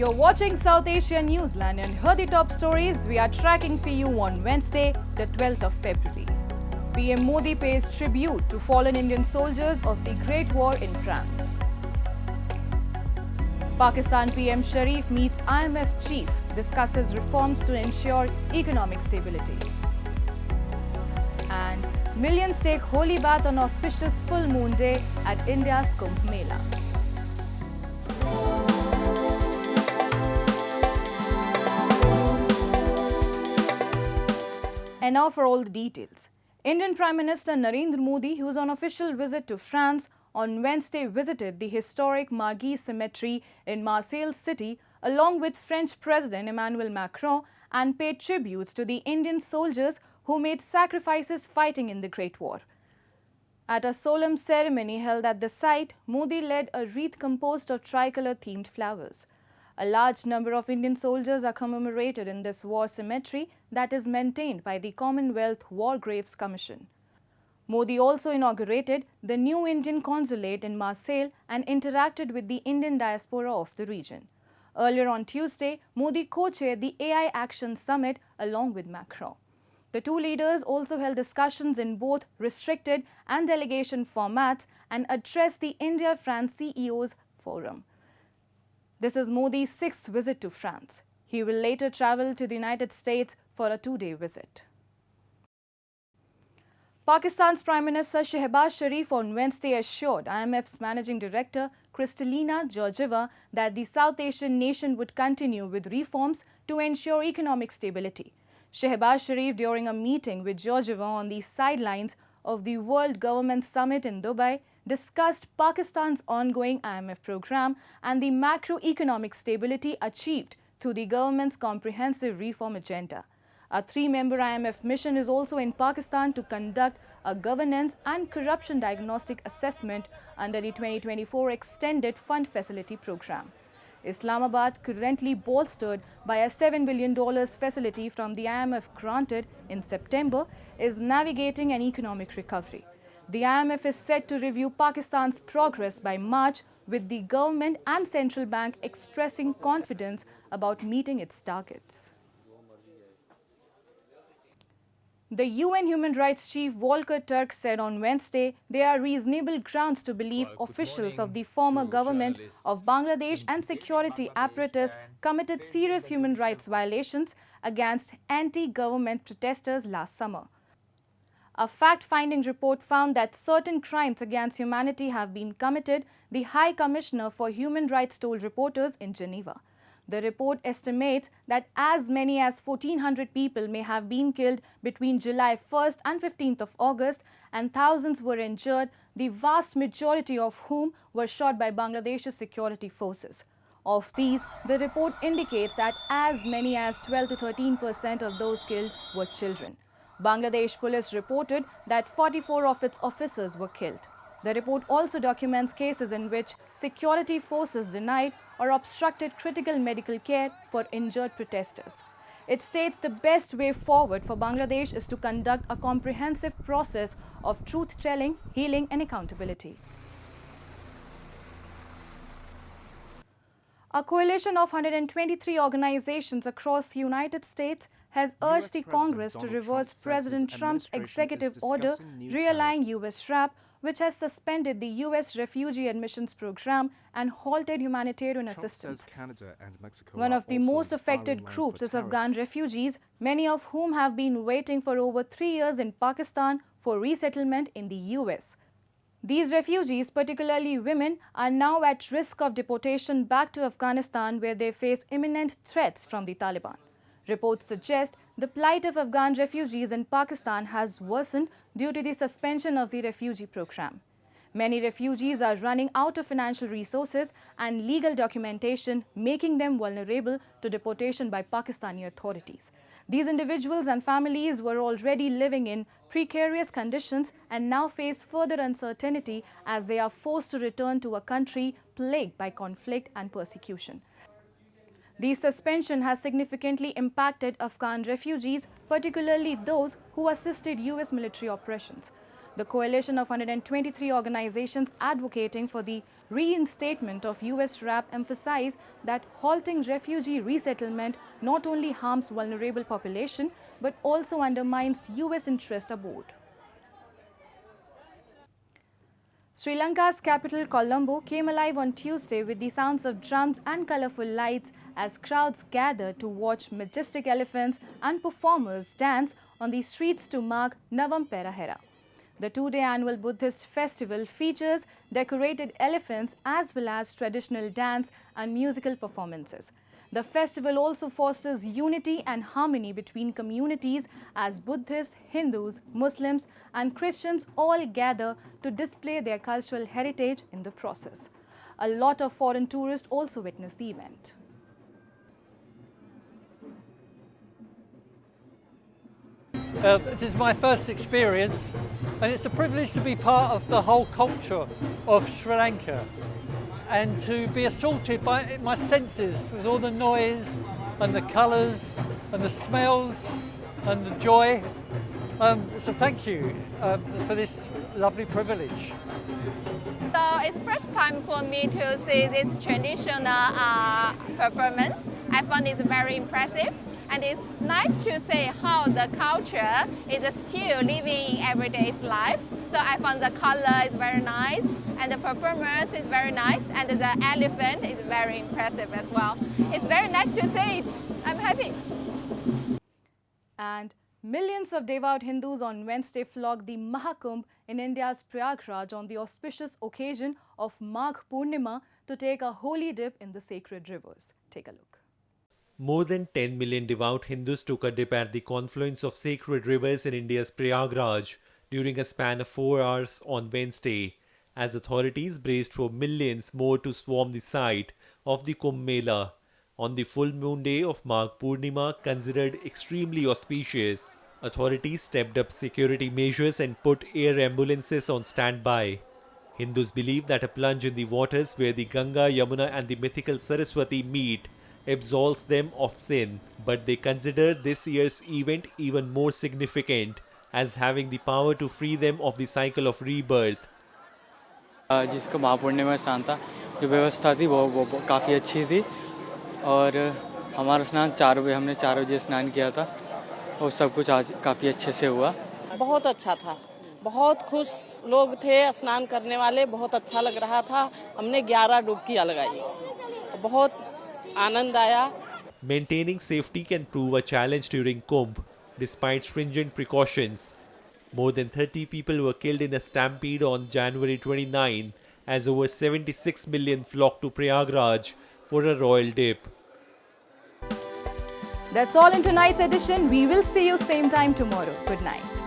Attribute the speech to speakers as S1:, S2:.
S1: You're watching South Asian Newsline and here the top stories we are tracking for you on Wednesday, the 12th of February. PM Modi pays tribute to fallen Indian soldiers of the Great War in France. Pakistan PM Sharif meets IMF chief, discusses reforms to ensure economic stability. And millions take holy bath on auspicious full moon day at India's Kumbh Mela. And now for all the details. Indian Prime Minister Narendra Modi, who was on official visit to France on Wednesday, visited the historic Mazargues Cemetery in Marseille city along with French President Emmanuel Macron and paid tributes to the Indian soldiers who made sacrifices fighting in the Great War. At a solemn ceremony held at the site, Modi led a wreath composed of tricolor-themed flowers. A large number of Indian soldiers are commemorated in this war cemetery that is maintained by the Commonwealth War Graves Commission. Modi also inaugurated the new Indian consulate in Marseille and interacted with the Indian diaspora of the region. Earlier on Tuesday, Modi co-chaired the AI Action Summit along with Macron. The two leaders also held discussions in both restricted and delegation formats and addressed the India-France CEOs Forum. This is Modi's sixth visit to France. He will later travel to the United States for a two-day visit. Pakistan's Prime Minister Shehbaz Sharif on Wednesday assured IMF's Managing Director Kristalina Georgieva that the South Asian nation would continue with reforms to ensure economic stability. Shehbaz Sharif, during a meeting with Georgieva on the sidelines of the World Government Summit in Dubai, discussed Pakistan's ongoing IMF program and the macroeconomic stability achieved through the government's comprehensive reform agenda. A three-member IMF mission is also in Pakistan to conduct a governance and corruption diagnostic assessment under the 2024 Extended Fund Facility program. Islamabad, currently bolstered by a $7 billion facility from the IMF granted in September, is navigating an economic recovery. The IMF is set to review Pakistan's progress by March, with the government and central bank expressing confidence about meeting its targets. The UN Human Rights Chief Volker Turk said on Wednesday there are reasonable grounds to believe officials of the former government of Bangladesh and security apparatus committed serious human rights violations against anti-government protesters last summer. A fact-finding report found that certain crimes against humanity have been committed, the High Commissioner for Human Rights told reporters in Geneva. The report estimates that as many as 1,400 people may have been killed between July 1st and 15th of August, and thousands were injured, the vast majority of whom were shot by Bangladesh's security forces. Of these, the report indicates that as many as 12 to 13% of those killed were children. Bangladesh police reported that 44 of its officers were killed. The report also documents cases in which security forces denied or obstructed critical medical care for injured protesters. It states the best way forward for Bangladesh is to conduct a comprehensive process of truth-telling, healing and accountability. A coalition of 123 organizations across the United States has urged the Congress to reverse President Trump's executive order realigning U.S. RAP, which has suspended the U.S. refugee admissions program and halted humanitarian assistance. One of the most affected groups is Afghan refugees, many of whom have been waiting for over 3 years in Pakistan for resettlement in the U.S. These refugees, particularly women, are now at risk of deportation back to Afghanistan, where they face imminent threats from the Taliban. Reports suggest the plight of Afghan refugees in Pakistan has worsened due to the suspension of the refugee program. Many refugees are running out of financial resources and legal documentation, making them vulnerable to deportation by Pakistani authorities. These individuals and families were already living in precarious conditions and now face further uncertainty as they are forced to return to a country plagued by conflict and persecution. The suspension has significantly impacted Afghan refugees, particularly those who assisted U.S. military operations. The coalition of 123 organizations advocating for the reinstatement of US RAP emphasize that halting refugee resettlement not only harms vulnerable population but also undermines US interest abroad. Sri Lanka's capital Colombo came alive on Tuesday with the sounds of drums and colourful lights as crowds gathered to watch majestic elephants and performers dance on the streets to mark Navam Perahera. The two-day annual Buddhist festival features decorated elephants as well as traditional dance and musical performances. The festival also fosters unity and harmony between communities as Buddhists, Hindus, Muslims and Christians all gather to display their cultural heritage in the process. A lot of foreign tourists also witnessed the event.
S2: This is my first experience and it's a privilege to be part of the whole culture of Sri Lanka and to be assaulted by my senses with all the noise and the colours and the smells and the joy. So thank you for this lovely privilege.
S3: So it's the first time for me to see this traditional performance. I found it very impressive. And it's nice to see how the culture is still living in everyday life. So I found the color is very nice, and the performance is very nice, and the elephant is very impressive as well. It's very nice to see it. I'm happy.
S1: And millions of devout Hindus on Wednesday flocked the Mahakumbh in India's Prayagraj on the auspicious occasion of Magh Poornima to take a holy dip in the sacred rivers. Take a look.
S4: More than 10 million devout Hindus took a dip at the confluence of sacred rivers in India's Prayagraj during a span of 4 hours on Wednesday, as authorities braced for millions more to swarm the site of the Kumbh Mela on the full moon day of Magh Poornima, considered extremely auspicious. Authorities stepped up security measures and put air ambulances on standby. Hindus believe that a plunge in the waters where the Ganga, Yamuna and the mythical Saraswati meet absolves them of sin, but they consider this year's event even more significant as having the power to free them of the cycle of rebirth.
S5: जिसको महापूर्णिमा स्नान था, जो व्यवस्था थी वो काफ़ी अच्छी थी और हमारा स्नान 4 बजे हमने 4 बजे स्नान किया था और सब कुछ आज काफ़ी अच्छे से हुआ.
S6: बहुत अच्छा था, बहुत खुश लोग थे स्नान करने वाले, बहुत अच्छा लग रहा था. हमने 11 डुबकियां लगाई, बहुत आनंद आया.
S4: Maintaining safety can prove a challenge during Kumbh despite stringent precautions. More than 30 people were killed in a stampede on January 29 as over 76 million flocked to Prayagraj for a royal dip.
S1: That's all in tonight's edition. We will see you same time tomorrow. Good night.